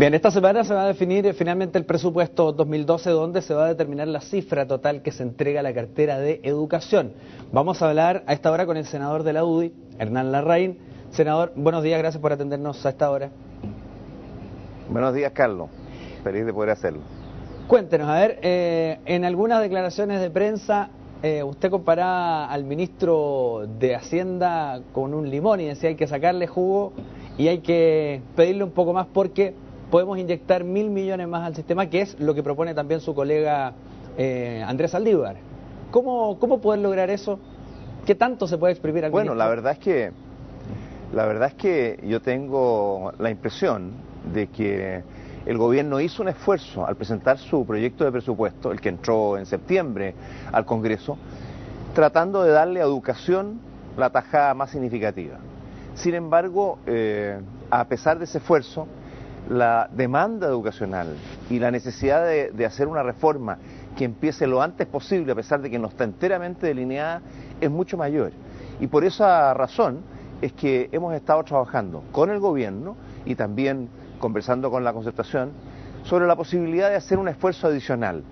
Bien, esta semana se va a definir finalmente el presupuesto 2012, donde se va a determinar la cifra total que se entrega a la cartera de educación. Vamos a hablar a esta hora con el senador de la UDI, Hernán Larraín. Senador, buenos días, gracias por atendernos a esta hora. Buenos días, Carlos. Feliz de poder hacerlo. Cuéntenos, a ver, en algunas declaraciones de prensa usted comparaba al ministro de Hacienda con un limón y decía hay que sacarle jugo y hay que pedirle un poco más porque podemos inyectar 1.000 millones más al sistema, que es lo que propone también su colega Andrés Saldívar. ¿Cómo poder lograr eso? ¿Qué tanto se puede exprimir al ministro? Bueno, la verdad es que yo tengo la impresión de que el gobierno hizo un esfuerzo al presentar su proyecto de presupuesto, el que entró en septiembre al Congreso, tratando de darle a educación la tajada más significativa. Sin embargo, a pesar de ese esfuerzo, la demanda educacional y la necesidad de hacer una reforma que empiece lo antes posible, a pesar de que no está enteramente delineada, es mucho mayor. Y por esa razón es que hemos estado trabajando con el gobierno y también conversando con la Concertación sobre la posibilidad de hacer un esfuerzo adicional.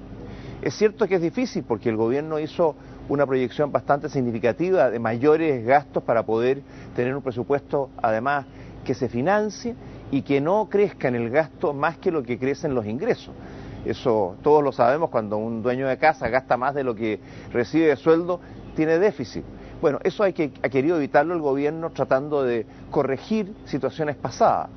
Es cierto que es difícil porque el gobierno hizo una proyección bastante significativa de mayores gastos para poder tener un presupuesto, además, que se financie y que no crezca en el gasto más que lo que crecen los ingresos. Eso todos lo sabemos, cuando un dueño de casa gasta más de lo que recibe de sueldo, tiene déficit. Bueno, eso ha querido evitarlo el gobierno tratando de corregir situaciones pasadas.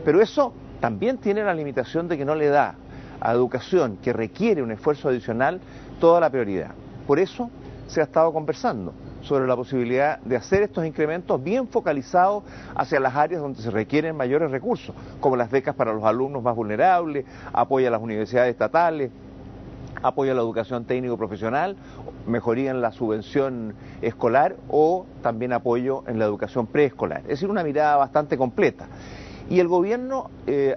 Pero eso también tiene la limitación de que no le da a educación, que requiere un esfuerzo adicional, toda la prioridad. Por eso se ha estado conversando sobre la posibilidad de hacer estos incrementos bien focalizados hacia las áreas donde se requieren mayores recursos, como las becas para los alumnos más vulnerables, apoyo a las universidades estatales, apoyo a la educación técnico-profesional, mejoría en la subvención escolar o también apoyo en la educación preescolar. Es decir, una mirada bastante completa. Y el gobierno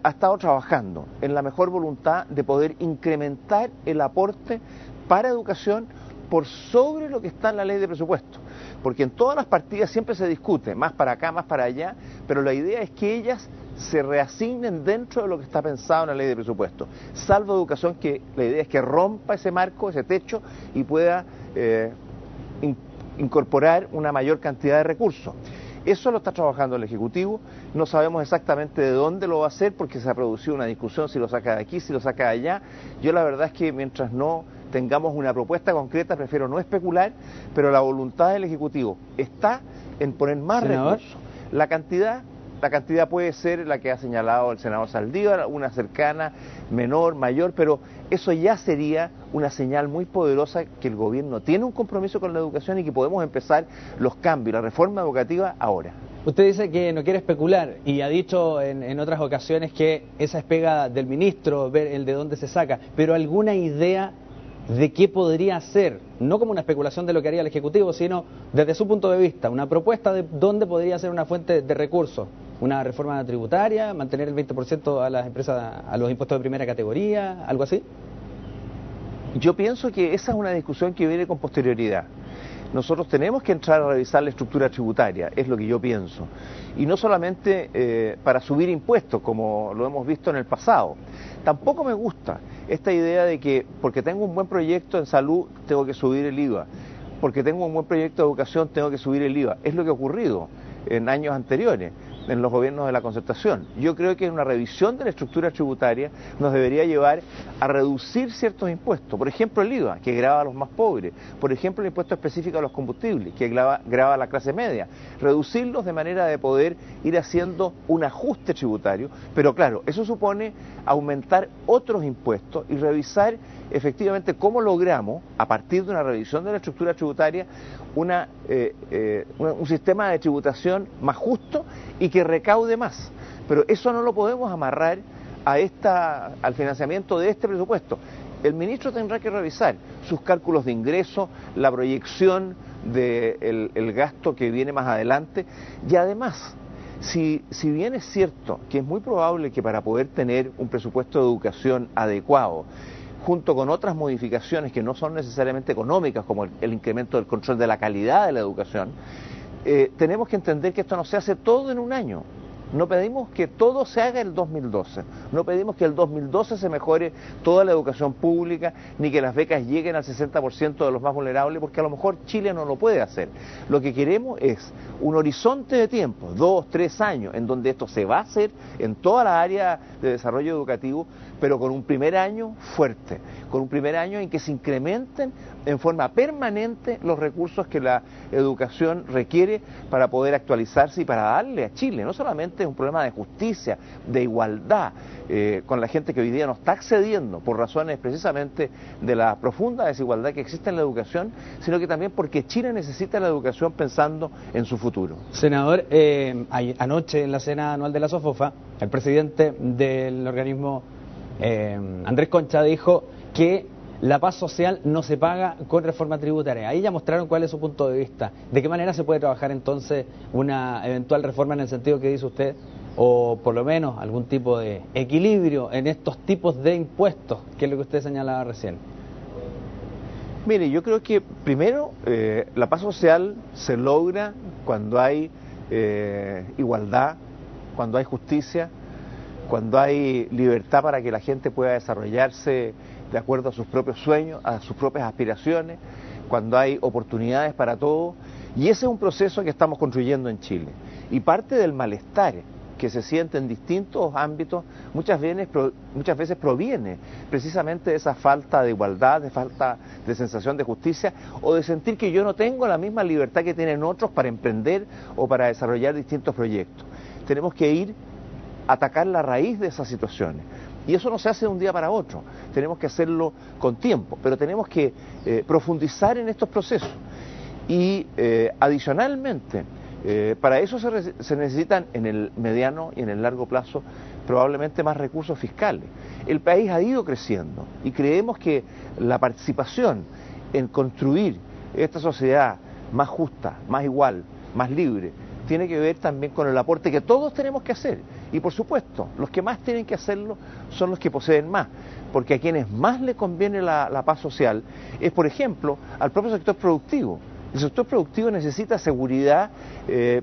ha estado trabajando en la mejor voluntad de poder incrementar el aporte para educación por sobre lo que está en la ley de presupuesto. Porque en todas las partidas siempre se discute, más para acá, más para allá, pero la idea es que ellas se reasignen dentro de lo que está pensado en la ley de presupuesto. Salvo educación, que la idea es que rompa ese marco, ese techo, y pueda incorporar una mayor cantidad de recursos. Eso lo está trabajando el Ejecutivo, no sabemos exactamente de dónde lo va a hacer porque se ha producido una discusión si lo saca de aquí, si lo saca de allá. Yo la verdad es que mientras no tengamos una propuesta concreta prefiero no especular, pero la voluntad del Ejecutivo está en poner más recursos. La cantidad puede ser la que ha señalado el senador Saldívar, una cercana, menor, mayor, pero eso ya sería una señal muy poderosa que el gobierno tiene un compromiso con la educación y que podemos empezar los cambios, la reforma educativa ahora. Usted dice que no quiere especular y ha dicho en otras ocasiones que esa es pega del ministro, ver el de dónde se saca, pero ¿alguna idea de qué podría ser? No como una especulación de lo que haría el Ejecutivo, sino desde su punto de vista, una propuesta de dónde podría ser una fuente de recursos. ¿Una reforma tributaria? ¿Mantener el 20% a las empresas, a los impuestos de primera categoría? ¿Algo así? Yo pienso que esa es una discusión que viene con posterioridad. Nosotros tenemos que entrar a revisar la estructura tributaria, es lo que yo pienso. Y no solamente para subir impuestos, como lo hemos visto en el pasado. Tampoco me gusta esta idea de que porque tengo un buen proyecto en salud tengo que subir el IVA. Porque tengo un buen proyecto de educación tengo que subir el IVA. Es lo que ha ocurrido en años anteriores en los gobiernos de la Concertación. Yo creo que una revisión de la estructura tributaria nos debería llevar a reducir ciertos impuestos. Por ejemplo, el IVA, que grava a los más pobres. Por ejemplo, el impuesto específico a los combustibles, que grava a la clase media. Reducirlos de manera de poder ir haciendo un ajuste tributario. Pero claro, eso supone aumentar otros impuestos y revisar efectivamente cómo logramos, a partir de una revisión de la estructura tributaria, un sistema de tributación más justo y que recaude más. Pero eso no lo podemos amarrar al financiamiento de este presupuesto. El ministro tendrá que revisar sus cálculos de ingresos, la proyección del gasto que viene más adelante, y además, si bien es cierto que es muy probable que para poder tener un presupuesto de educación adecuado, junto con otras modificaciones que no son necesariamente económicas, como el incremento del control de la calidad de la educación, tenemos que entender que esto no se hace todo en un año. No pedimos que todo se haga el 2012, no pedimos que el 2012 se mejore toda la educación pública, ni que las becas lleguen al 60% de los más vulnerables, porque a lo mejor Chile no lo puede hacer. Lo que queremos es un horizonte de tiempo, 2, 3 años, en donde esto se va a hacer en toda la área de desarrollo educativo, pero con un primer año fuerte, con un primer año en que se incrementen en forma permanente los recursos que la educación requiere para poder actualizarse y para darle a Chile. No solamente es un problema de justicia, de igualdad, con la gente que hoy día no está accediendo por razones precisamente de la profunda desigualdad que existe en la educación, sino que también porque Chile necesita la educación pensando en su futuro. Senador, anoche en la cena anual de la SOFOFA, el presidente del organismo, Andrés Concha, dijo que la paz social no se paga con reforma tributaria. Ahí ya mostraron cuál es su punto de vista. ¿De qué manera se puede trabajar entonces una eventual reforma en el sentido que dice usted? O por lo menos algún tipo de equilibrio en estos tipos de impuestos, que es lo que usted señalaba recién. Mire, yo creo que primero la paz social se logra cuando hay igualdad, cuando hay justicia, cuando hay libertad para que la gente pueda desarrollarse de acuerdo a sus propios sueños, a sus propias aspiraciones, cuando hay oportunidades para todos, y ese es un proceso que estamos construyendo en Chile. Y parte del malestar que se siente en distintos ámbitos muchas veces proviene precisamente de esa falta de igualdad, de falta de sensación de justicia, o de sentir que yo no tengo la misma libertad que tienen otros para emprender o para desarrollar distintos proyectos. Tenemos que ir a atacar la raíz de esas situaciones. Y eso no se hace de un día para otro, tenemos que hacerlo con tiempo, pero tenemos que profundizar en estos procesos. Y adicionalmente, para eso se necesitan en el mediano y en el largo plazo probablemente más recursos fiscales. El país ha ido creciendo y creemos que la participación en construir esta sociedad más justa, más igual, más libre, tiene que ver también con el aporte que todos tenemos que hacer. Y por supuesto, los que más tienen que hacerlo son los que poseen más, porque a quienes más le conviene la paz social es, por ejemplo, al propio sector productivo. El sector productivo necesita seguridad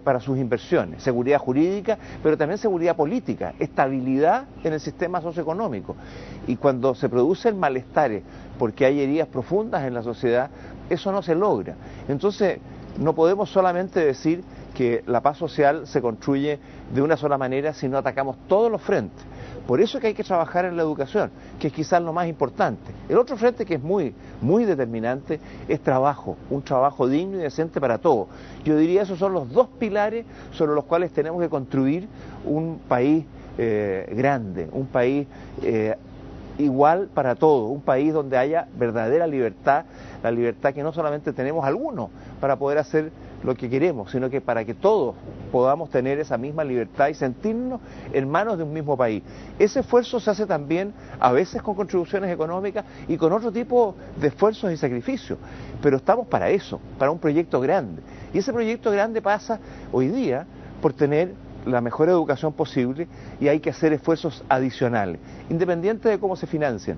para sus inversiones, seguridad jurídica, pero también seguridad política, estabilidad en el sistema socioeconómico. Y cuando se producen malestares porque hay heridas profundas en la sociedad, eso no se logra. Entonces, no podemos solamente decir que la paz social se construye de una sola manera si no atacamos todos los frentes. Por eso es que hay que trabajar en la educación, que es quizás lo más importante. El otro frente que es muy determinante es trabajo, un trabajo digno y decente para todos. Yo diría esos son los dos pilares sobre los cuales tenemos que construir un país grande, un país igual para todos, un país donde haya verdadera libertad, la libertad que no solamente tenemos algunos para poder hacer lo que queremos, sino que para que todos podamos tener esa misma libertad y sentirnos en manos de un mismo país. Ese esfuerzo se hace también a veces con contribuciones económicas y con otro tipo de esfuerzos y sacrificios, pero estamos para eso, para un proyecto grande. Y ese proyecto grande pasa hoy día por tener la mejor educación posible y hay que hacer esfuerzos adicionales, independiente de cómo se financian,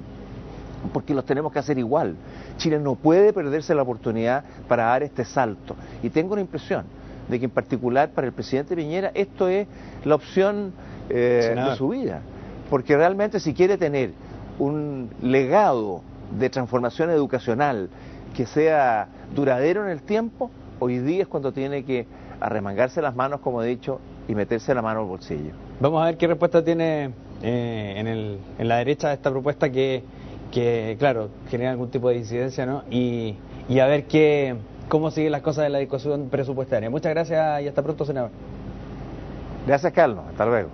porque los tenemos que hacer igual. Chile no puede perderse la oportunidad para dar este salto. Y tengo la impresión de que en particular para el presidente Piñera esto es la opción de su vida, porque realmente si quiere tener un legado de transformación educacional que sea duradero en el tiempo, hoy día es cuando tiene que arremangarse las manos, como he dicho, y meterse la mano al bolsillo. Vamos a ver qué respuesta tiene en la derecha de esta propuesta que claro, genera algún tipo de incidencia, ¿no? Y a ver cómo siguen las cosas de la discusión presupuestaria. Muchas gracias y hasta pronto, senador. Gracias, Carlos. Hasta luego.